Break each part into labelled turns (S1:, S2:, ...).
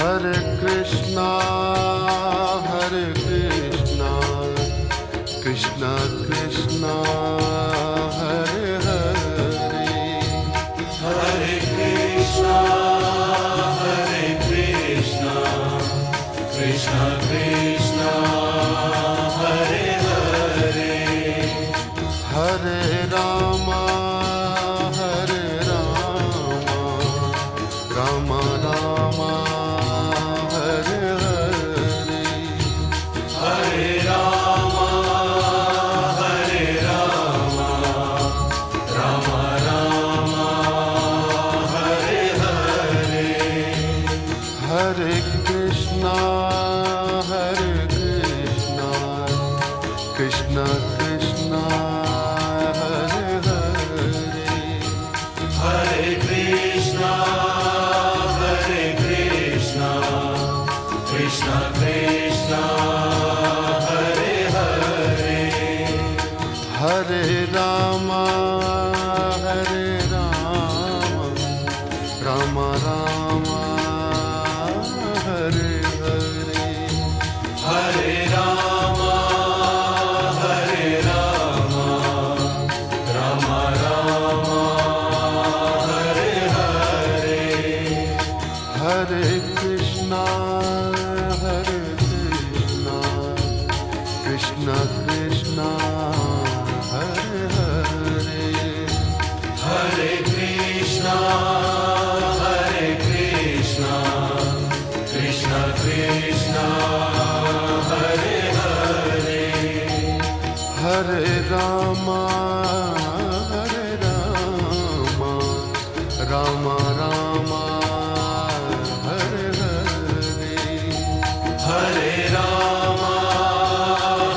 S1: Hare Krishna, Hare Krishna, Krishna Krishna, Hare Hare,
S2: Hare Krishna, Hare Krishna, Krishna Krishna, Hare Hare,
S1: Hare Rama, Hare Rama, Rama Rama, Hare Hare,
S2: Hare Rama, Hare Rama, Rama Rama, Hare Hare,
S1: Hare Krishna, Hare Krishna, Krishna Krishna, Hare Hare,
S2: Hare Krishna, Hare Krishna, Krishna Krishna, Hare Hare,
S1: Hare Rama, Hare Rama, Rama Rama, Hare Hare,
S2: Hare Rama, Hare Rama, Rama Rama, Hare Hare,
S1: Hare Krishna, Hare Krishna, Krishna Krishna, Hare Hare,
S2: Hare Krishna, Hare Krishna, Krishna Krishna, Hare Hare,
S1: Hare Rama, Hare Rama, Rama Rama, Hare Hare,
S2: Hare Rama,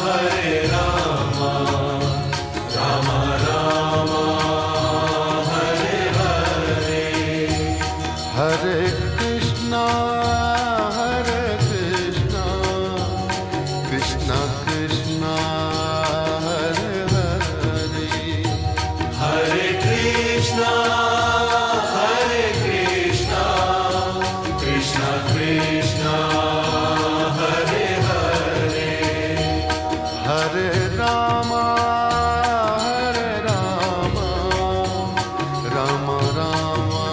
S2: Hare Rama, Rama Rama, Hare Hare,
S1: Hare Krishna, Hare Krishna, Krishna Krishna, Hare Hare,
S2: Hare Krishna, Hare Krishna, Krishna Krishna, Hare Hare,
S1: Hare Rama, Hare Rama, Rama Rama,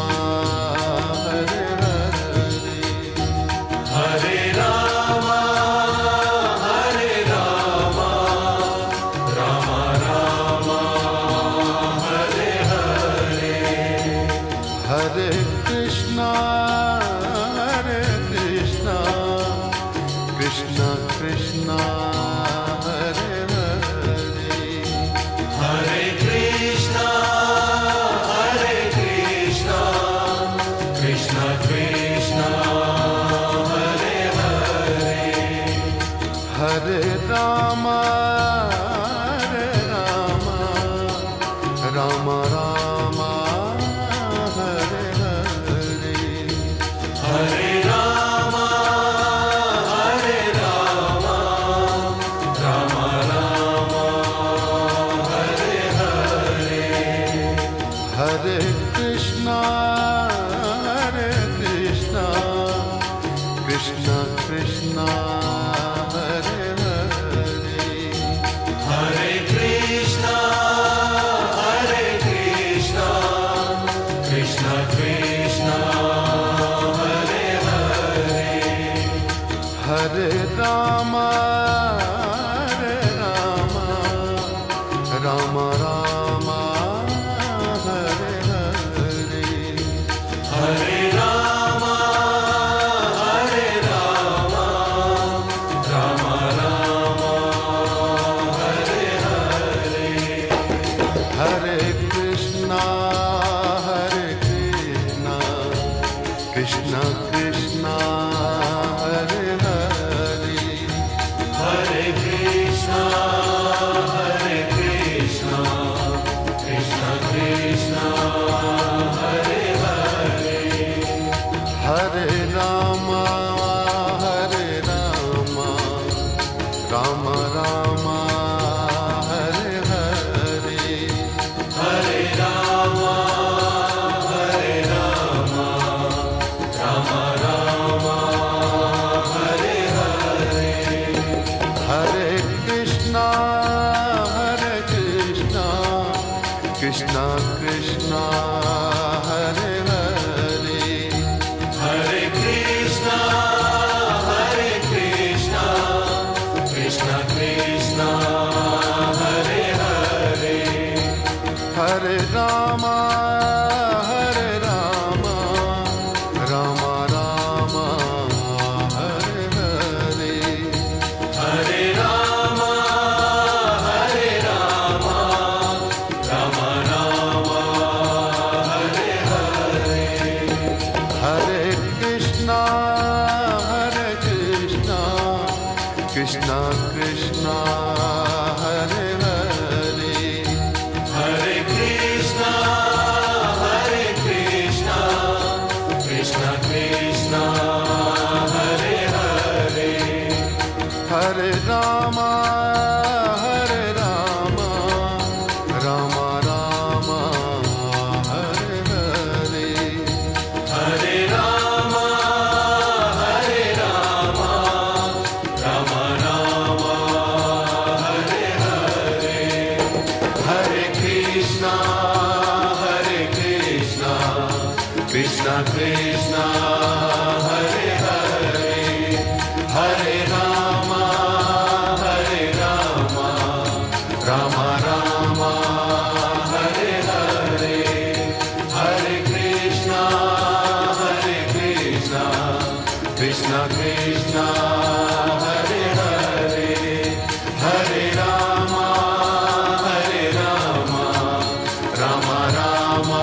S1: Hare Hare,
S2: Hare Rama, Hare Rama, Rama Rama, Hare Hare,
S1: Hare Krishna, Hare Krishna, Krishna Krishna, Hare Hare,
S2: Hare Krishna, Hare Krishna, Krishna Krishna, Hare Hare,
S1: Hare Rama, Hare Rama, Rama Rama, Hare Hare,
S2: Hare Rama, Hare Rama, Rama Rama, Hare Hare,
S1: Hare Krishna, Hare Krishna, Krishna Krishna, Hare Hare,
S2: Hare Krishna, Hare Krishna, Krishna Krishna, Hare Hare,
S1: Hare Rama, Hare Rama, Rama Rama, Hare Hare,
S2: Hare Rama, Hare Rama, Rama Rama, Hare Hare,
S1: Hare Krishna, Hare Krishna, Krishna Krishna, Hare Hare,
S2: Hare Krishna, Hare Krishna, Krishna Krishna, Hare Hare,
S1: Hare Rama, Hare Rama, Rama Rama, Hare Hare,
S2: Hare Rama, Hare Rama, Rama Rama,
S1: Krishna Hare Krishna Krishna Krishna Hare Hare
S2: Hare Krishna Krishna Krishna Hare Hare
S1: Hare Rama Hare Rama Rama Rama Hare Hare
S2: Hare Rama Rama Rama Hare Hare Hare Krishna Krishna Krishna Hare Hare Hare Rama Rama Rama Hare Hare Hare Krishna Krishna Krishna Hare Hare Hare Rama Rama Rama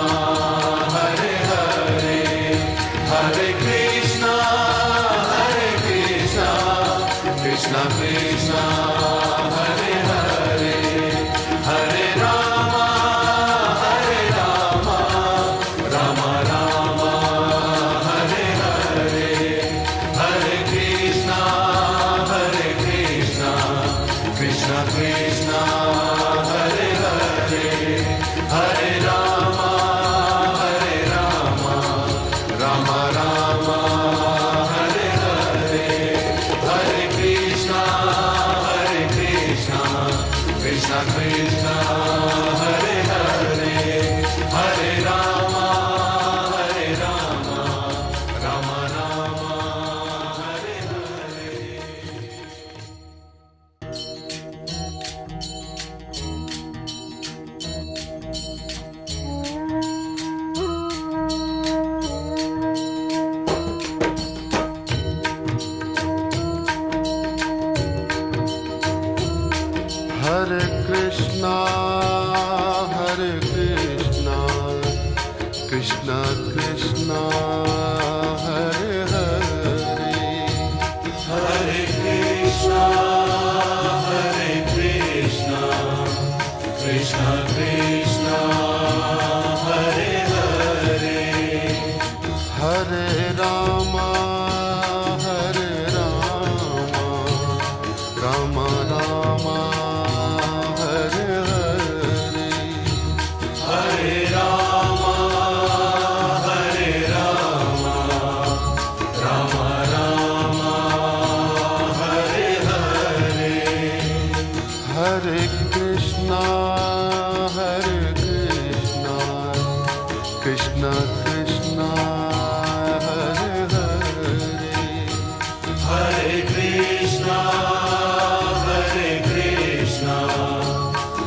S2: Hare Hare Hare Krishna Krishna Krishna Hare Hare Hare Rama Rama Rama Hare Hare Hare Krishna Krishna Krishna Hare Hare Hare Rama Rama Rama Hare Hare Hare Krishna Krishna Krishna Hare Hare Hare Rama Rama Rama Hare Hare
S1: Hare Krishna Krishna Krishna Hare Hare
S2: Hare Krishna Krishna Krishna Hare Hare
S1: Hare Rama Rama Rama Hare Hare
S2: Hare Rama Rama Rama Hare Hare
S1: Hare Krishna Krishna Krishna Hare Hare
S2: Hare Krishna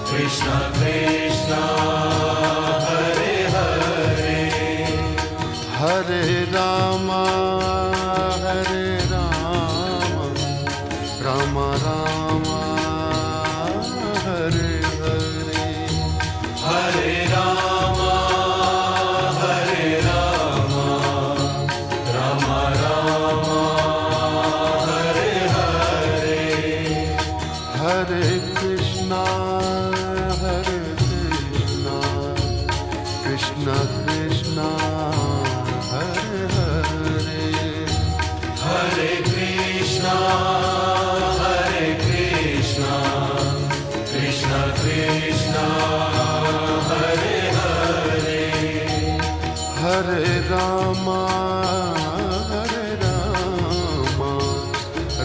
S2: Krishna Krishna Hare Hare
S1: Hare Rama Rama Rama Hare Hare
S2: Hare Rama Rama Rama Hare Hare
S1: Hare Krishna Krishna Krishna Hare Hare
S2: Hare Krishna Krishna Krishna Hare Hare
S1: Hare Rama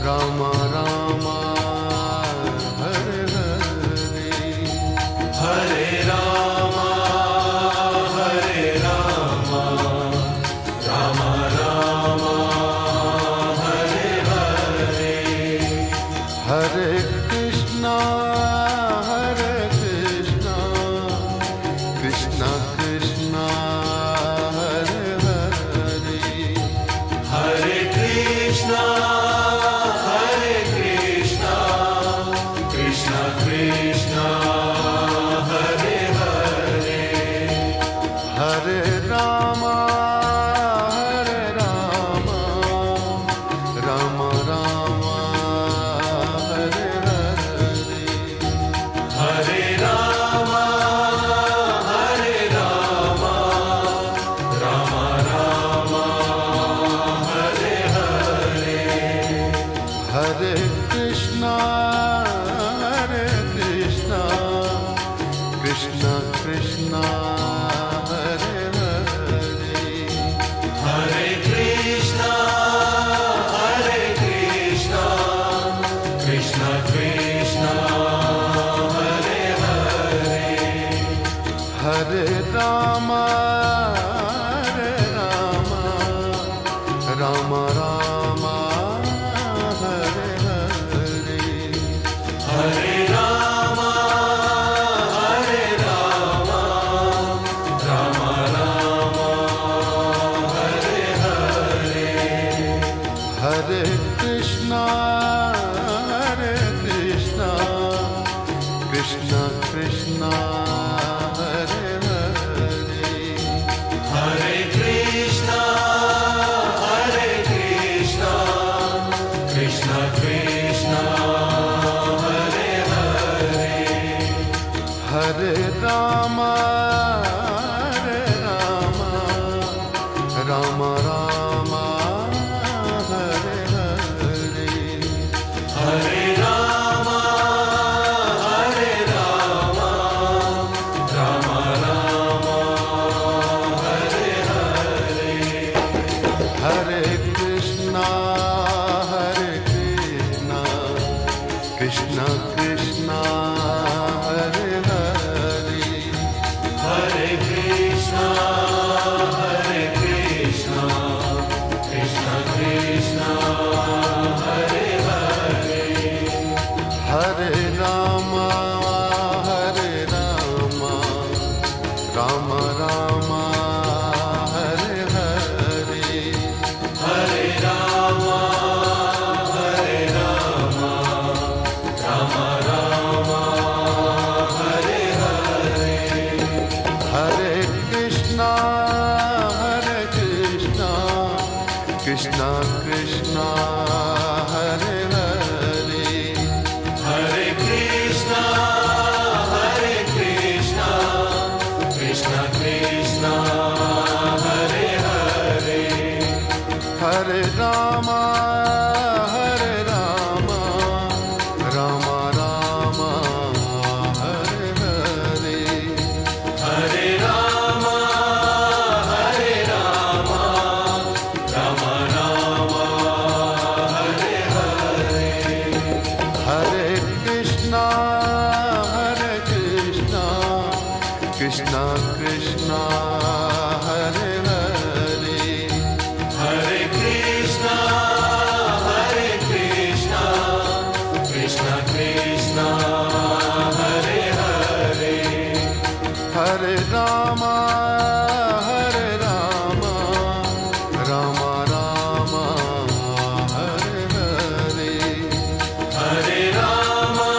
S1: Rama Rama Hare Hare
S2: Hare Rama Rama Rama Hare Hare
S1: Hare Krishna Krishna Krishna Hare Hare
S2: Hare Krishna Krishna Krishna Hare Hare
S1: Hare Rama Hare Krishna, Krishna Krishna, Hare Hare,
S2: Hare Krishna, Krishna Krishna, Hare Hare,
S1: Hare Rama, Rama Rama, Hare Hare,
S2: Hare Rama, Rama Rama, Hare Hare,
S1: Hare Krishna, Krishna Krishna, Hare Hare,
S2: Hare Krishna, Krishna Krishna, Hare Hare,
S1: Hare Rama, Rama Rama, Hare Hare,
S2: Hare Rama, Rama Rama, Hare Hare,
S1: Hare Krishna, Krishna Krishna, Hare Hare,
S2: Hare Krishna, Krishna Krishna, Hare Hare,
S1: Hare Rama, Rama Rama, Hare Hare,
S2: Hare Rama, Rama Rama, Hare Hare,
S1: Hare Krishna, Krishna Krishna, Hare Hare,
S2: Hare Krishna, Krishna Krishna, Hare Hare,
S1: Hare Rama, Rama Rama, Hare Hare,
S2: Hare Rama, Rama Rama, Hare Hare,
S1: Hare Krishna, Krishna Krishna, Hare Hare,
S2: Hare Krishna, Krishna Krishna, Hare Hare,
S1: Hare Rama, Rama Rama, Hare Hare,
S2: Hare Rama,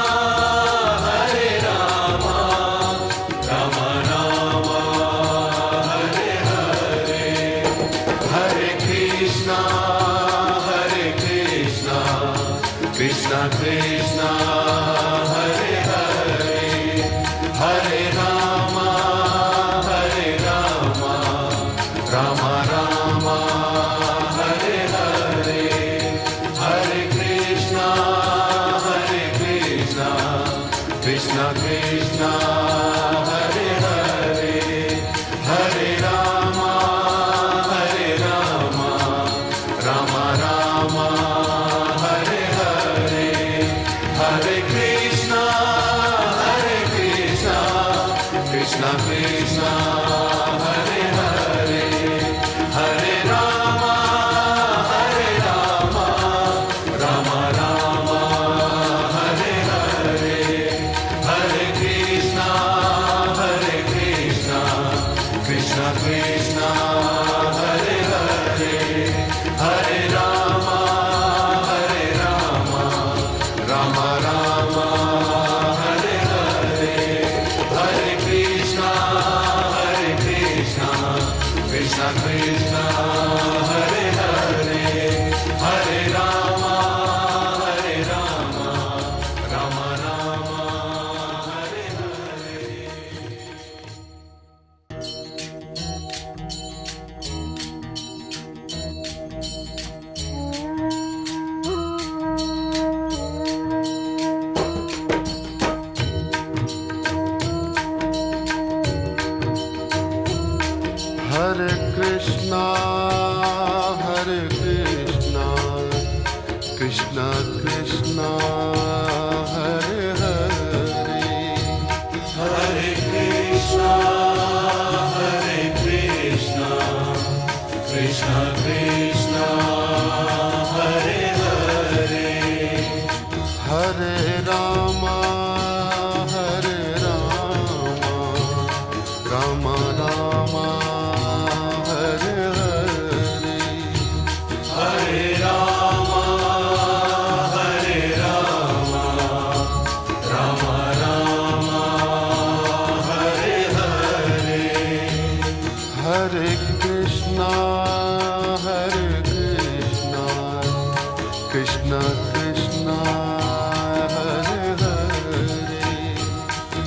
S2: Rama Rama, Hare Hare, Hare Krishna, Krishna Krishna, Hare Hare, Hare Rama, Rama Rama, Hare Hare, Hare Krishna, Krishna Krishna, Hare Hare, Hare Rama, Rama Rama, Hare Hare, Hare Krishna, Krishna Krishna, Hare Hare, Hare Rama, Rama Rama, Hare Hare, Hare Krishna, Krishna Krishna, Hare Hare, Hare Rama, Rama Rama, Hare Hare, Hare Krishna, Krishna Krishna, Hare Hare, Hare Rama, Rama Rama, Hare Hare.
S1: Krishna Krishna Hare Hare
S2: Hare Krishna, Hare Krishna, Krishna Krishna, Hare Hare.
S1: Hare Rama Hare Rama Rama Rama Hare Hare
S2: Hare Rama, Hare Rama, Rama Rama, Hare Hare.
S1: Hare Krishna Hare Krishna Krishna Krishna Hare Hare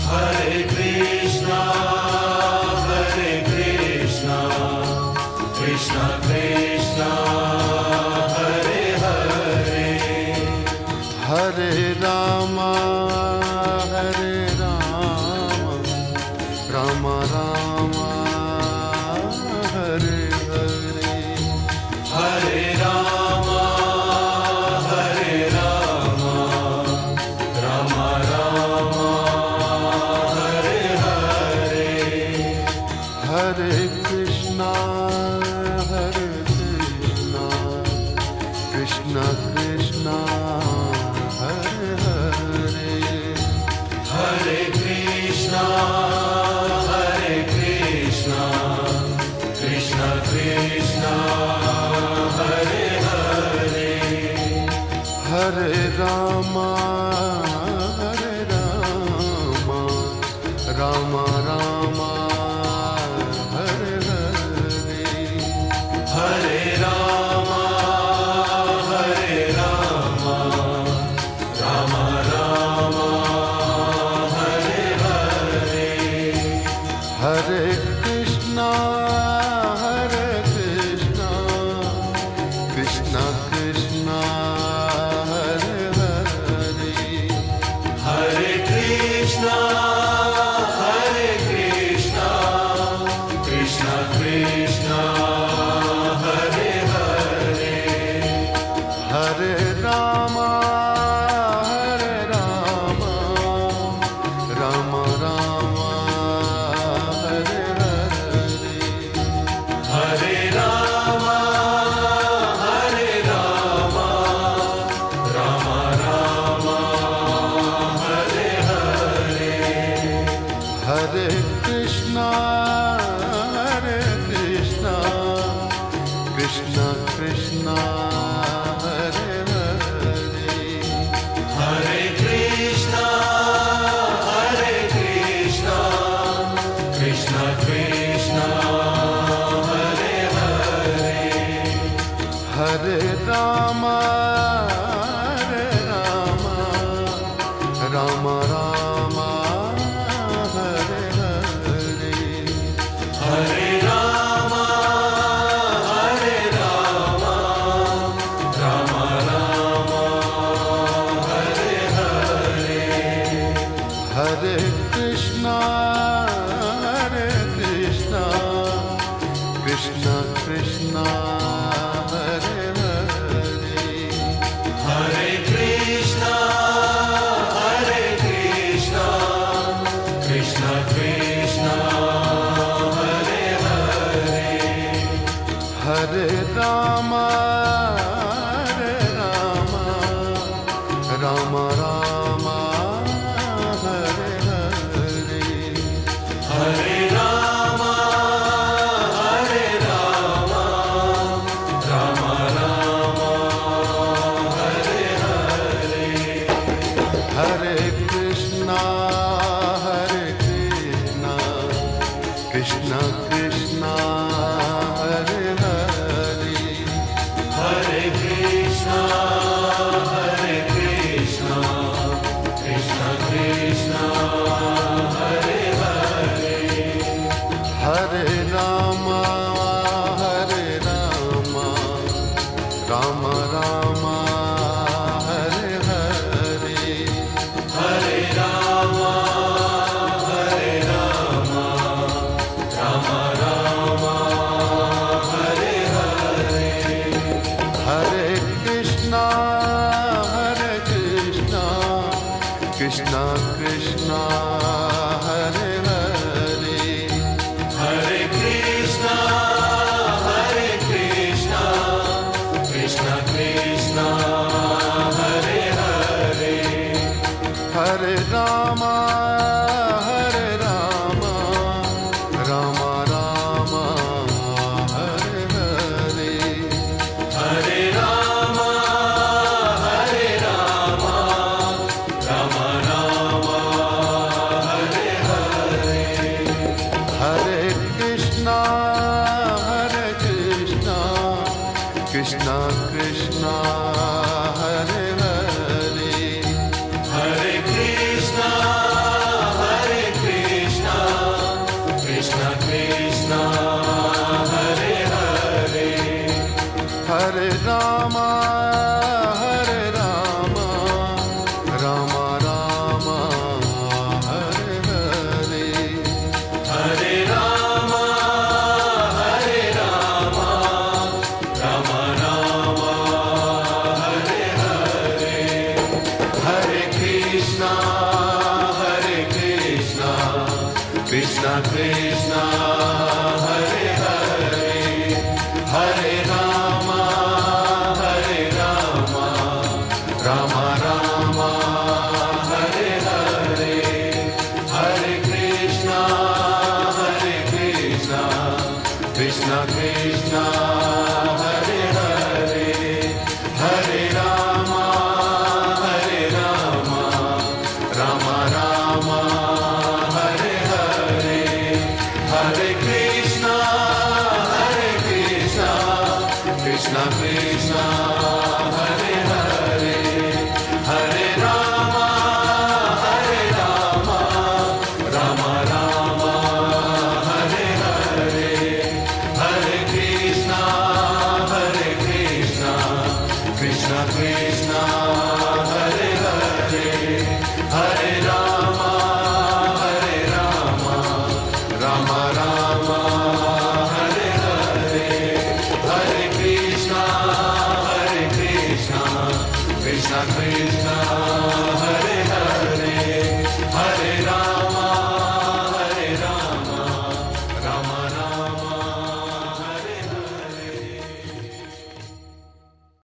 S2: Hare Krishna, Hare Krishna, Krishna Krishna, Hare Hare.
S1: Hare Rama Hare Rama Rama Rama Hare Hare
S2: Hare Rama, Hare Rama, Rama Rama, Hare Hare.
S1: Hare Krishna Hare Krishna Krishna Krishna Hare Hare
S2: Hare Krishna, Hare Krishna, Krishna Krishna, Hare Hare.
S1: Hare Rama Hare Rama Rama Rama Hare Hare
S2: Hare Rama, Hare Rama, Rama Rama, Hare Hare.
S1: Hare Krishna Hare Krishna Krishna Krishna Hare Hare
S2: Hare Krishna, Hare Krishna, Krishna Krishna, Hare Hare.
S1: Hare Rama Hare Rama Rama Rama Hare Hare
S2: Hare Rama, Hare Rama, Rama Rama, Hare Hare.
S1: Hare Krishna Hare Krishna Krishna Krishna Hare Hare
S2: Hare Krishna, Hare Krishna, Krishna Krishna, Hare Hare.
S1: Hare Rama Hare Rama Rama Rama Hare Hare
S2: Hare Rama, Hare Rama, Rama Rama, Hare Hare.
S1: Hare Krishna Hare Krishna Krishna Krishna Hare Hare
S2: Hare Krishna, Hare Krishna, Krishna Krishna, Hare Hare.
S1: Hare Rama Hare Rama Rama Rama Hare Hare
S2: Hare Rama, Hare Rama, Rama Rama, Hare Hare.
S1: Hare Krishna Hare Krishna Krishna Krishna Hare Hare
S2: Hare Krishna, Hare Krishna, Krishna Krishna, Hare Hare.
S1: Hare Rama Hare Rama Rama Rama Hare Hare
S2: Hare Rama, Hare Rama, Rama Rama, Hare Hare.
S1: Hare Krishna
S2: Krishna Krishna Hare Hare
S1: Hare Rama Hare Rama Rama Rama Hare Hare
S2: Hare Rama Hare Rama Rama Rama Hare Hare
S1: Hare Krishna Krishna Krishna Hare Hare
S2: Hare Krishna Krishna Krishna Hare Hare
S1: Hare Rama Hare Rama Rama Rama Hare Hare
S2: Hare Rama Hare Rama Rama Rama Hare Hare Hare Krishna Krishna Krishna Hare Hare Hare Rama Rama Rama Hare Hare Hare Krishna Krishna Krishna Hare Hare Hare Rama Rama Rama Hare Hare Hare Krishna Krishna Krishna Hare Hare Hare Rama Rama Rama Hare Hare Hare Krishna Krishna Krishna Hare Hare Hare Rama Rama Rama Hare Hare Hare Krishna Krishna Krishna